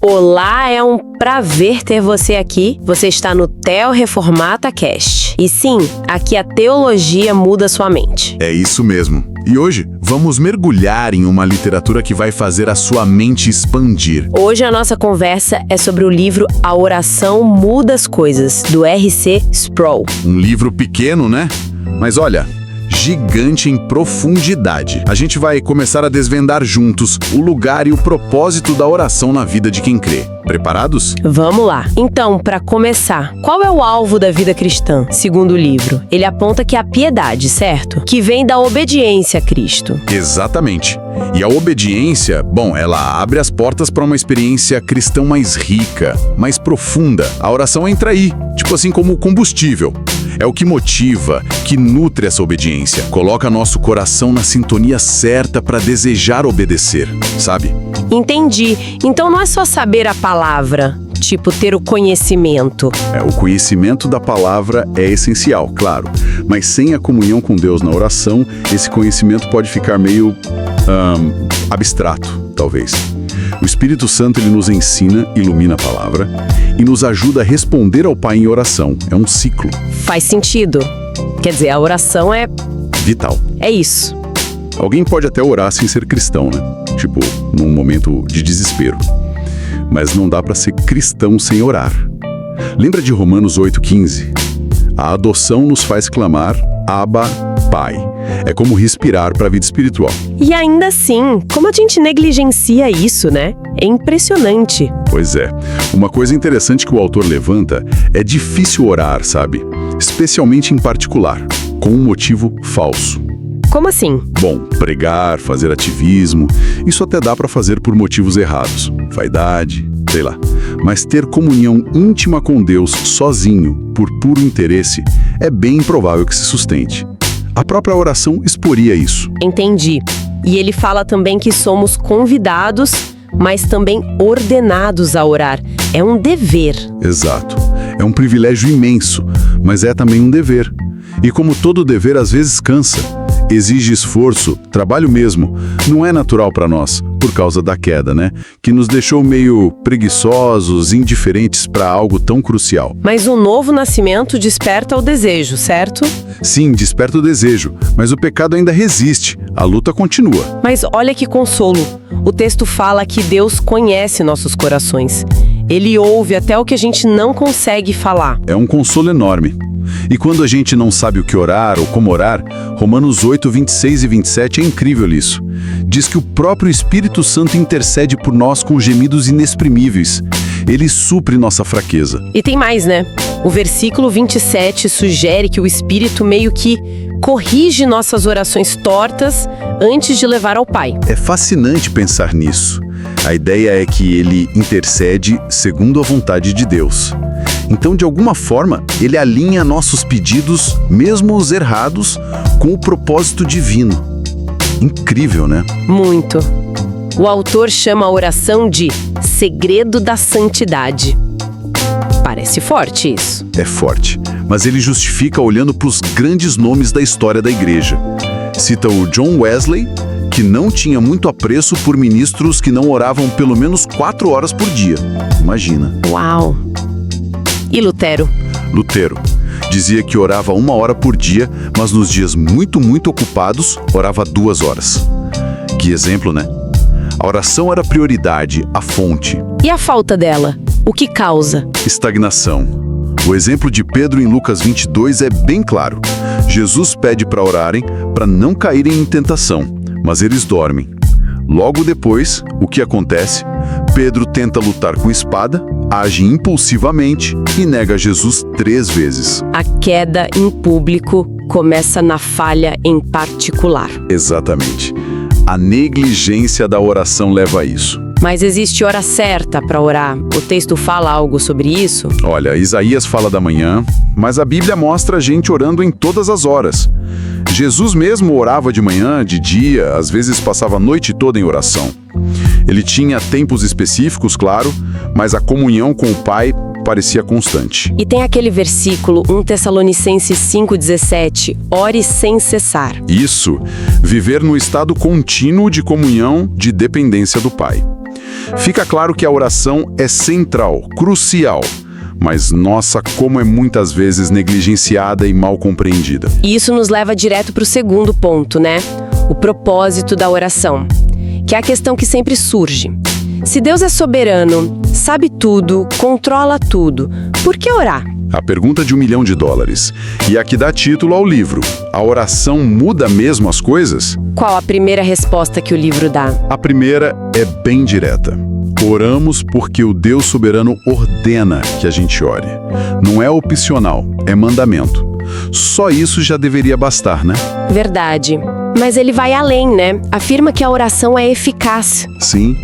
Olá, é um prazer ter você aqui. Você está no Theo Reformata Cast. E sim, aqui a teologia muda sua mente. É isso mesmo. E hoje, vamos mergulhar em uma literatura que vai fazer a sua mente expandir. Hoje a nossa conversa é sobre o livro A Oração Muda as Coisas, do R.C. Sproul. Um livro pequeno, né? Mas olha, gigante em profundidade. A gente vai começar a desvendar juntos o lugar e o propósito da oração na vida de quem crê. Preparados? Vamos lá. Então, para começar, qual é o alvo da vida cristã, segundo o livro? Ele aponta que é a piedade, certo? Que vem da obediência a Cristo. Exatamente. E a obediência, ela abre as portas para uma experiência cristã mais rica, mais profunda. A oração entra aí, tipo assim como combustível. É o que motiva, que nutre essa obediência. Coloca nosso coração na sintonia certa para desejar obedecer, sabe? Entendi. Então não é só saber a palavra, tipo ter o conhecimento. O conhecimento da palavra é essencial, claro. Mas sem a comunhão com Deus na oração, esse conhecimento pode ficar meio abstrato, talvez. O Espírito Santo ele nos ensina, ilumina a palavra e nos ajuda a responder ao Pai em oração. É um ciclo. Faz sentido. Quer dizer, a oração é vital. É isso. Alguém pode até orar sem ser cristão, né? Tipo, num momento de desespero. Mas não dá para ser cristão sem orar. Lembra de Romanos 8,15? A adoção nos faz clamar, Abba, Pai. É como respirar para a vida espiritual. E ainda assim, como a gente negligencia isso, né? É impressionante. Pois é. Uma coisa interessante que o autor levanta é difícil orar, sabe? Especialmente em particular, com um motivo falso. Como assim? Pregar, fazer ativismo, isso até dá para fazer por motivos errados. Vaidade, sei lá. Mas ter comunhão íntima com Deus sozinho, por puro interesse, é bem improvável que se sustente. A própria oração exporia isso. Entendi. E ele fala também que somos convidados, mas também ordenados a orar. É um dever. Exato. É um privilégio imenso, mas é também um dever. E como todo dever às vezes cansa, exige esforço, trabalho mesmo, não é natural para nós, por causa da queda, né? Que nos deixou meio preguiçosos, indiferentes para algo tão crucial. Mas o novo nascimento desperta o desejo, certo? Sim, desperta o desejo, mas o pecado ainda resiste, a luta continua. Mas olha que consolo, o texto fala que Deus conhece nossos corações. Ele ouve até o que a gente não consegue falar. É um consolo enorme. E quando a gente não sabe o que orar ou como orar, Romanos 8, 26 e 27 é incrível isso. Diz que o próprio Espírito Santo intercede por nós com gemidos inexprimíveis. Ele supre nossa fraqueza. E tem mais, né? O versículo 27 sugere que o Espírito meio que corrige nossas orações tortas antes de levar ao Pai. É fascinante pensar nisso. A ideia é que ele intercede segundo a vontade de Deus. Então, de alguma forma, ele alinha nossos pedidos, mesmo os errados, com o propósito divino. Incrível, né? Muito. O autor chama a oração de segredo da santidade. Parece forte isso. É forte, mas ele justifica olhando para os grandes nomes da história da igreja. Cita o John Wesley, que não tinha muito apreço por ministros que não oravam pelo menos 4 horas por dia. Imagina. Uau! E Lutero? Lutero dizia que orava 1 hora por dia, mas nos dias muito ocupados, orava 2 horas. Que exemplo, né? A oração era a prioridade, a fonte. E a falta dela? O que causa? Estagnação. O exemplo de Pedro em Lucas 22 é bem claro. Jesus pede para orarem para não caírem em tentação, mas eles dormem. Logo depois, o que acontece? Pedro tenta lutar com espada, age impulsivamente e nega Jesus 3 vezes. A queda em público começa na falha em particular. Exatamente. A negligência da oração leva a isso. Mas existe hora certa para orar? O texto fala algo sobre isso? Olha, Isaías fala da manhã, mas a Bíblia mostra a gente orando em todas as horas. Jesus mesmo orava de manhã, de dia, às vezes passava a noite toda em oração. Ele tinha tempos específicos, claro, mas a comunhão com o Pai parecia constante. E tem aquele versículo, 1 Tessalonicenses 5,17, ore sem cessar. Isso, viver no estado contínuo de comunhão, de dependência do Pai. Fica claro que a oração é central, crucial. Mas nossa, como é muitas vezes negligenciada e mal compreendida. E isso nos leva direto para o segundo ponto, né? O propósito da oração, que é a questão que sempre surge. Se Deus é soberano, sabe tudo, controla tudo, por que orar? A pergunta de $1 milhão. E a que dá título ao livro. A oração muda mesmo as coisas? Qual a primeira resposta que o livro dá? A primeira é bem direta. Oramos porque o Deus soberano ordena que a gente ore. Não é opcional, é mandamento. Só isso já deveria bastar, né? Verdade. Mas ele vai além, né? Afirma que a oração é eficaz. Sim,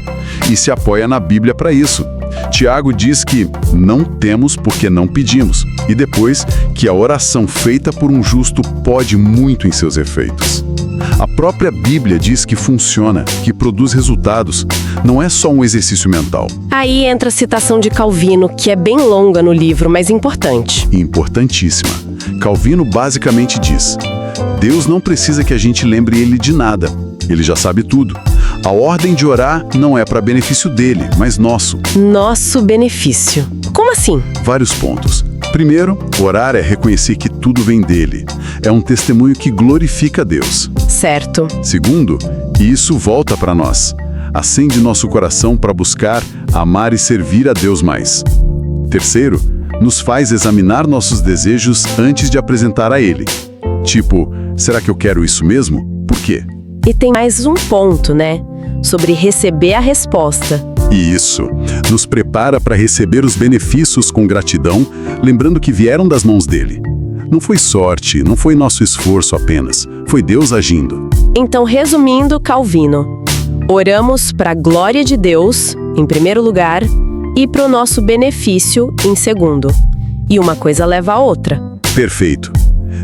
e se apoia na Bíblia para isso. Tiago diz que não temos porque não pedimos. E depois que a oração feita por um justo pode muito em seus efeitos. A própria Bíblia diz que funciona, que produz resultados. Não é só um exercício mental. Aí entra a citação de Calvino, que é bem longa no livro, mas importante. Importantíssima. Calvino basicamente diz: Deus não precisa que a gente lembre ele de nada. Ele já sabe tudo. A ordem de orar não é para benefício dele, mas nosso. Nosso benefício. Como assim? Vários pontos. Primeiro, orar é reconhecer que tudo vem dele. É um testemunho que glorifica Deus. Certo. Segundo, isso volta para nós. Acende nosso coração para buscar, amar e servir a Deus mais. Terceiro, nos faz examinar nossos desejos antes de apresentar a Ele. Tipo, será que eu quero isso mesmo? Por quê? E tem mais um ponto, né? Sobre receber a resposta. E isso nos prepara para receber os benefícios com gratidão, lembrando que vieram das mãos dele. Não foi sorte, não foi nosso esforço apenas, foi Deus agindo. Então, resumindo, Calvino, oramos para a glória de Deus, em primeiro lugar, e para o nosso benefício, em segundo. E uma coisa leva a outra. Perfeito.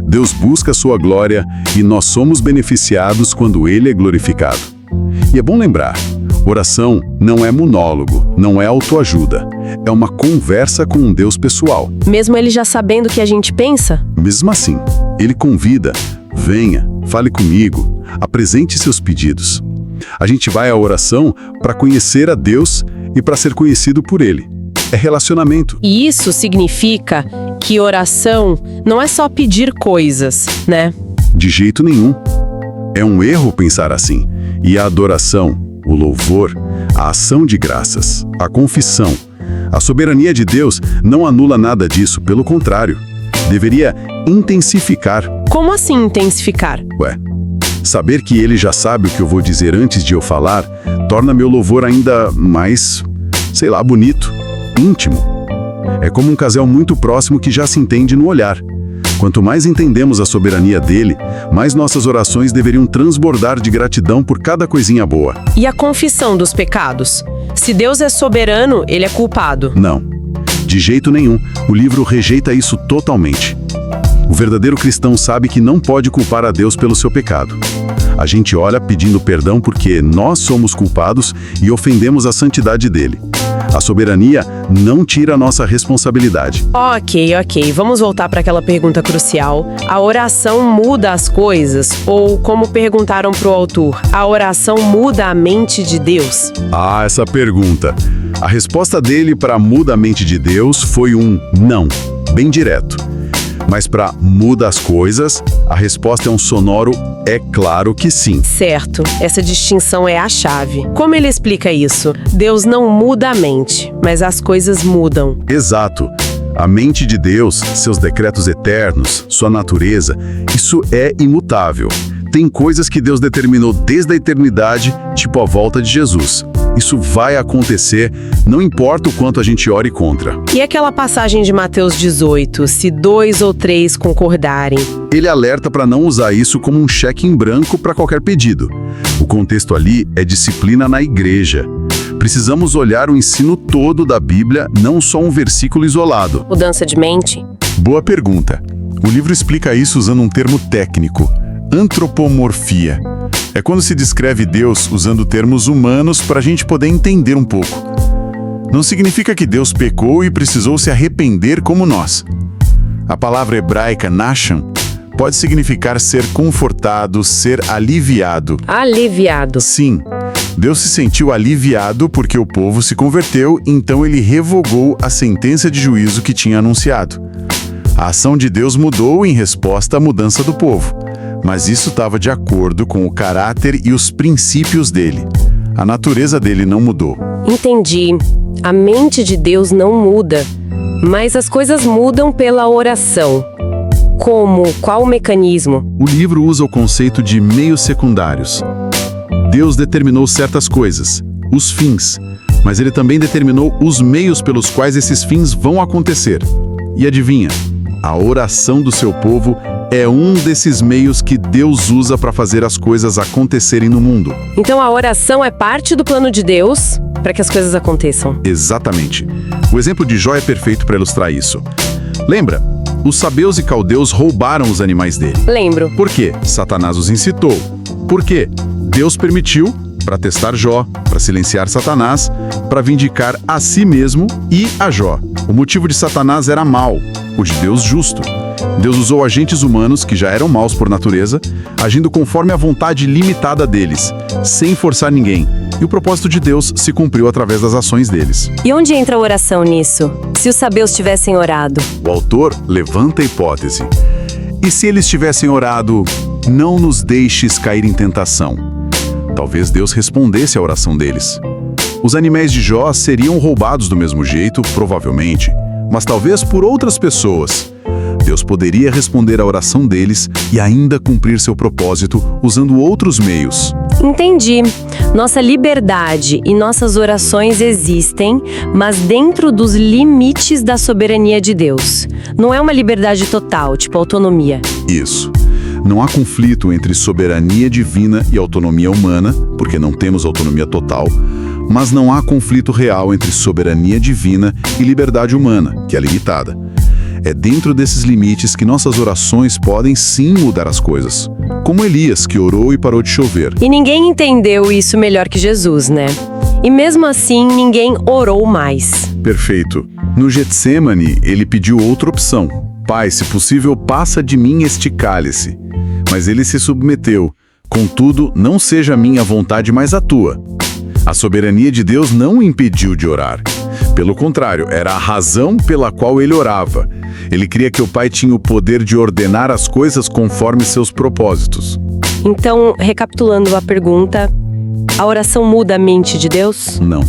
Deus busca a sua glória e nós somos beneficiados quando Ele é glorificado. E é bom lembrar, oração não é monólogo, não é autoajuda. É uma conversa com um Deus pessoal. Mesmo Ele já sabendo o que a gente pensa? Mesmo assim, Ele convida, venha, fale comigo, apresente seus pedidos. A gente vai à oração para conhecer a Deus e para ser conhecido por Ele. É relacionamento. E isso significa que oração não é só pedir coisas, né? De jeito nenhum. É um erro pensar assim. E a adoração, o louvor, a ação de graças, a confissão, a soberania de Deus não anula nada disso, pelo contrário. Deveria intensificar. Como assim intensificar? Saber que Ele já sabe o que eu vou dizer antes de eu falar, torna meu louvor ainda mais, bonito, íntimo. É como um casal muito próximo que já se entende no olhar. Quanto mais entendemos a soberania dele, mais nossas orações deveriam transbordar de gratidão por cada coisinha boa. E a confissão dos pecados? Se Deus é soberano, Ele é culpado. Não, de jeito nenhum. O livro rejeita isso totalmente. O verdadeiro cristão sabe que não pode culpar a Deus pelo seu pecado. A gente ora pedindo perdão porque nós somos culpados e ofendemos a santidade dele. A soberania não tira a nossa responsabilidade. Ok. Vamos voltar para aquela pergunta crucial. A oração muda as coisas? Ou, como perguntaram para o autor, a oração muda a mente de Deus? Essa pergunta. A resposta dele para muda a mente de Deus foi um não, bem direto. Mas para muda as coisas, a resposta é um sonoro é claro que sim. Certo, essa distinção é a chave. Como ele explica isso? Deus não muda a mente, mas as coisas mudam. Exato. A mente de Deus, seus decretos eternos, sua natureza, isso é imutável. Tem coisas que Deus determinou desde a eternidade, tipo a volta de Jesus. Isso vai acontecer, não importa o quanto a gente ore contra. E aquela passagem de Mateus 18, se 2 ou 3 concordarem? Ele alerta para não usar isso como um cheque em branco para qualquer pedido. O contexto ali é disciplina na igreja. Precisamos olhar o ensino todo da Bíblia, não só um versículo isolado. Mudança de mente? Boa pergunta. O livro explica isso usando um termo técnico, antropomorfia. É quando se descreve Deus usando termos humanos para a gente poder entender um pouco. Não significa que Deus pecou e precisou se arrepender como nós. A palavra hebraica nachan pode significar ser confortado, ser aliviado. Aliviado. Sim, Deus se sentiu aliviado porque o povo se converteu, então ele revogou a sentença de juízo que tinha anunciado. A ação de Deus mudou em resposta à mudança do povo, mas isso estava de acordo com o caráter e os princípios dele. A natureza dele não mudou. Entendi. A mente de Deus não muda, mas as coisas mudam pela oração. Como? Qual o mecanismo? O livro usa o conceito de meios secundários. Deus determinou certas coisas, os fins, mas ele também determinou os meios pelos quais esses fins vão acontecer. E adivinha? A oração do seu povo é um desses meios que Deus usa para fazer as coisas acontecerem no mundo. Então a oração é parte do plano de Deus para que as coisas aconteçam. Exatamente. O exemplo de Jó é perfeito para ilustrar isso. Lembra? Os sabeus e caldeus roubaram os animais dele. Lembro. Por quê? Satanás os incitou. Por quê? Deus permitiu para testar Jó, para silenciar Satanás, para vindicar a si mesmo e a Jó. O motivo de Satanás era mau, o de Deus justo. Deus usou agentes humanos que já eram maus por natureza, agindo conforme a vontade limitada deles, sem forçar ninguém. E o propósito de Deus se cumpriu através das ações deles. E onde entra a oração nisso? Se os sabeus tivessem orado? O autor levanta a hipótese. E se eles tivessem orado, não nos deixes cair em tentação? Talvez Deus respondesse à oração deles. Os animais de Jó seriam roubados do mesmo jeito, provavelmente, mas talvez por outras pessoas. Deus poderia responder à oração deles e ainda cumprir seu propósito usando outros meios. Entendi. Nossa liberdade e nossas orações existem, mas dentro dos limites da soberania de Deus. Não é uma liberdade total, tipo autonomia. Isso. Não há conflito entre soberania divina e autonomia humana, porque não temos autonomia total, mas não há conflito real entre soberania divina e liberdade humana, que é limitada. É dentro desses limites que nossas orações podem sim mudar as coisas. Como Elias, que orou e parou de chover. E ninguém entendeu isso melhor que Jesus, né? E mesmo assim, ninguém orou mais. Perfeito. No Getsêmani, ele pediu outra opção. Pai, se possível, passa de mim este cálice. Mas ele se submeteu. Contudo, não seja a minha vontade, mas a tua. A soberania de Deus não o impediu de orar. Pelo contrário, era a razão pela qual ele orava. Ele cria que o Pai tinha o poder de ordenar as coisas conforme seus propósitos. Então, recapitulando a pergunta, a oração muda a mente de Deus? Não.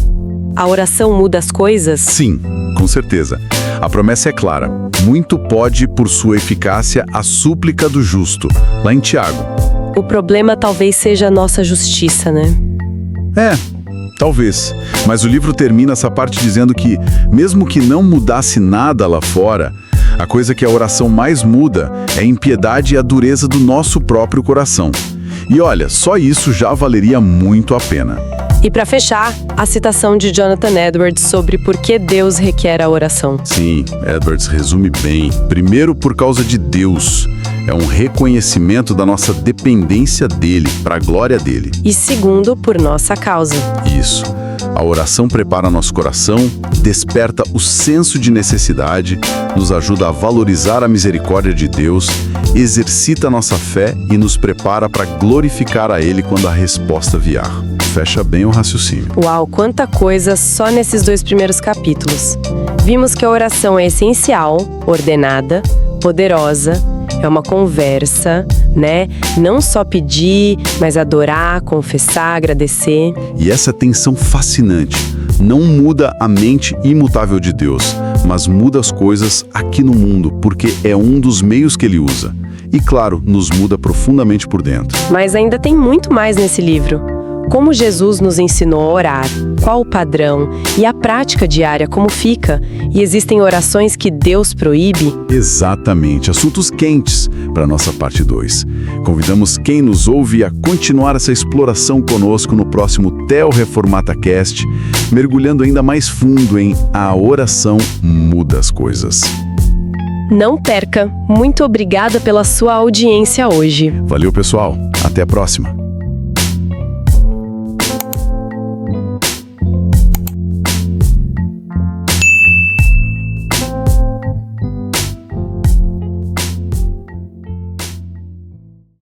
A oração muda as coisas? Sim, com certeza. A promessa é clara. Muito pode, por sua eficácia, a súplica do justo. Lá em Tiago. O problema talvez seja a nossa justiça, né? Talvez. Mas o livro termina essa parte dizendo que, mesmo que não mudasse nada lá fora, a coisa que a oração mais muda é a impiedade e a dureza do nosso próprio coração. E olha, só isso já valeria muito a pena. E para fechar, a citação de Jonathan Edwards sobre por que Deus requer a oração. Sim, Edwards resume bem. Primeiro, por causa de Deus. É um reconhecimento da nossa dependência dele, para a glória dele. E segundo, por nossa causa. Isso. A oração prepara nosso coração, desperta o senso de necessidade, nos ajuda a valorizar a misericórdia de Deus, exercita nossa fé e nos prepara para glorificar a Ele quando a resposta vier. Fecha bem o raciocínio. Uau, quanta coisa só nesses 2 primeiros capítulos. Vimos que a oração é essencial, ordenada, poderosa, é uma conversa, né? Não só pedir, mas adorar, confessar, agradecer. E essa tensão fascinante não muda a mente imutável de Deus, mas muda as coisas aqui no mundo, porque é um dos meios que ele usa. E claro, nos muda profundamente por dentro. Mas ainda tem muito mais nesse livro. Como Jesus nos ensinou a orar, qual o padrão e a prática diária como fica, e existem orações que Deus proíbe? Exatamente, assuntos quentes para a nossa parte 2. Convidamos quem nos ouve a continuar essa exploração conosco no próximo Theo Reformata Cast, mergulhando ainda mais fundo em A Oração Muda as Coisas. Não perca! Muito obrigada pela sua audiência hoje. Valeu, pessoal. Até a próxima.